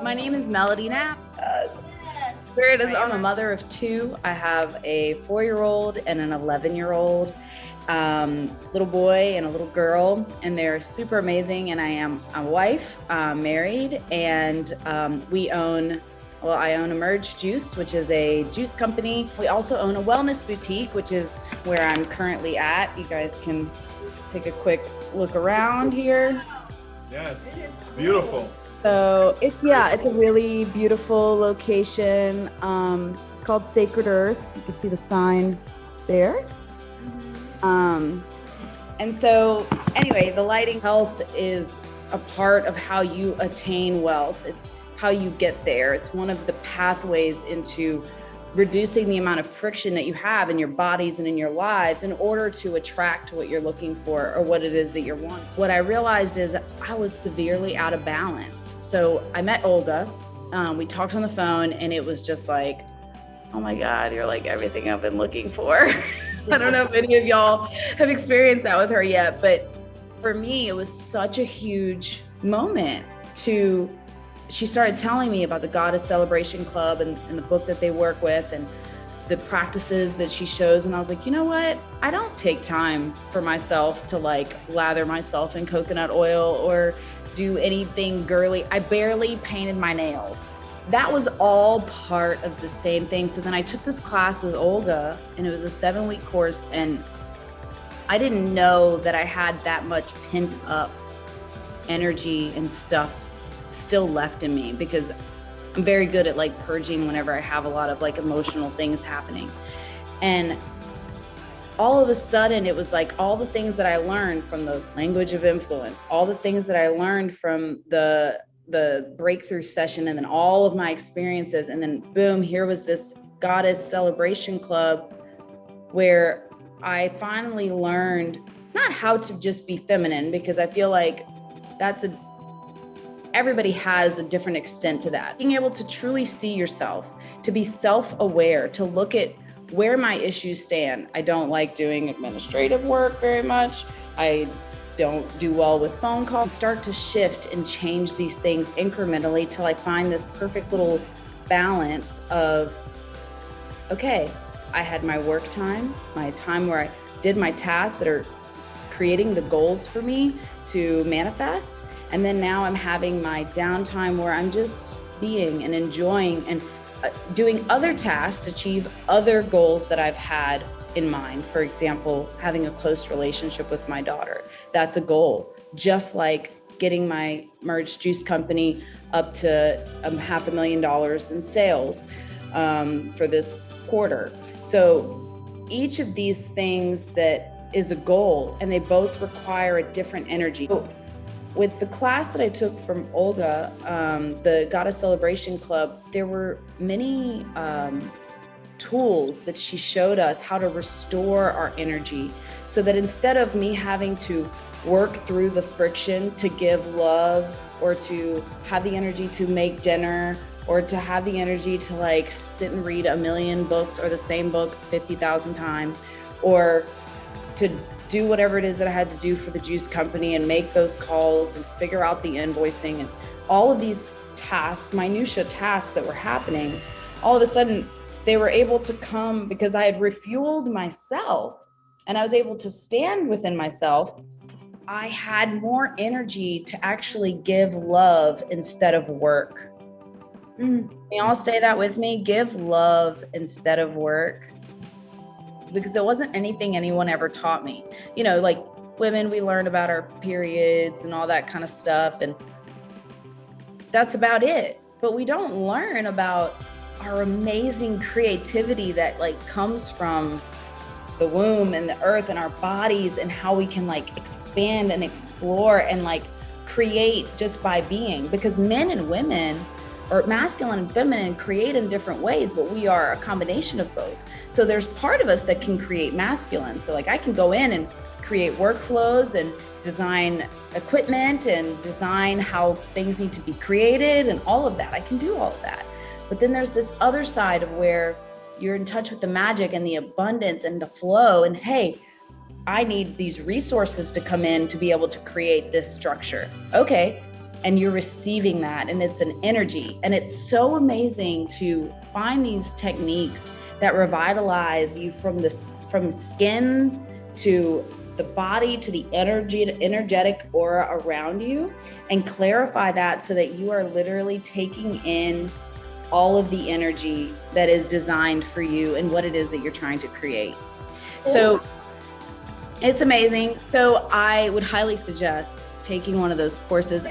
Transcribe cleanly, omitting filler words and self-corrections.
My name is Melody Knapp. Here it is. I'm a mother of two. I have a 4-year-old and an 11-year-old little boy and a little girl, and they're super amazing. And I am a wife, married, and I own Emerge Juice, which is a juice company. We also own a wellness boutique, which is where I'm currently at. You guys can take a quick look around here. Yes, it's beautiful. So it's a really beautiful location. It's called Sacred Earth. You can see the sign there. And so anyway, the lighting health is a part of how you attain wealth. It's how you get there. It's one of the pathways into reducing the amount of friction that you have in your bodies and in your lives in order to attract what you're looking for or what it is that you're wanting. What I realized is I was severely out of balance. So I met Olga, we talked on the phone, and it was just like, oh my God, you're like everything I've been looking for. I don't know if any of y'all have experienced that with her yet, but for me, it was such a huge moment she started telling me about the Goddess Celebration Club and the book that they work with and the practices that she shows. And I was like, you know what? I don't take time for myself to like lather myself in coconut oil or do anything girly. I barely painted my nails. That was all part of the same thing. So then I took this class with Olga, and it was a 7-week course. And I didn't know that I had that much pent up energy and stuff still left in me, because I'm very good at like purging whenever I have a lot of like emotional things happening. And all of a sudden it was like all the things that I learned from the language of influence, all the things that I learned from the breakthrough session, and then all of my experiences, and then boom, here was this Goddess Celebration Club where I finally learned not how to just be feminine, because I feel like everybody has a different extent to that. Being able to truly see yourself, to be self-aware, to look at where my issues stand. I don't like doing administrative work very much. I don't do well with phone calls. Start to shift and change these things incrementally till I find this perfect little balance of, okay, I had my work time, my time where I did my tasks that are creating the goals for me to manifest. And then now I'm having my downtime where I'm just being and enjoying and doing other tasks to achieve other goals that I've had in mind. For example, having a close relationship with my daughter. That's a goal. Just like getting my Merge Juice company up to $500,000 in sales for this quarter. So each of these things that is a goal, and they both require a different energy. With the class that I took from Olga, the Goddess Celebration Club, there were many tools that she showed us how to restore our energy, so that instead of me having to work through the friction to give love, or to have the energy to make dinner, or to have the energy to like sit and read 1,000,000 books or the same book 50,000 times, or to do whatever it is that I had to do for the juice company and make those calls and figure out the invoicing and all of these tasks, minutia tasks that were happening, all of a sudden they were able to come because I had refueled myself and I was able to stand within myself. I had more energy to actually give love instead of work. Can you all say that with me? Give love instead of work. Because it wasn't anything anyone ever taught me. You know, like women, we learn about our periods and all that kind of stuff, and that's about it. But we don't learn about our amazing creativity that like comes from the womb and the earth and our bodies, and how we can like expand and explore and like create just by being. Because men and women, or masculine and feminine, create in different ways, but we are a combination of both. So there's part of us that can create masculine. So like I can go in and create workflows and design equipment and design how things need to be created and all of that. I can do all of that. But then there's this other side of where you're in touch with the magic and the abundance and the flow. And hey, I need these resources to come in to be able to create this structure. Okay, and you're receiving that, and it's an energy. And it's so amazing to find these techniques that revitalize you from skin to the body to the energetic aura around you, and clarify that so that you are literally taking in all of the energy that is designed for you and what it is that you're trying to create. So it's amazing. So I would highly suggest taking one of those courses.